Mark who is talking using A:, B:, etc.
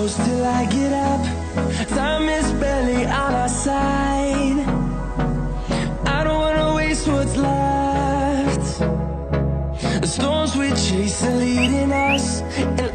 A: close till I get up. Time is barely on our side. I don't wanna waste what's left. The storms we chase are leading us, and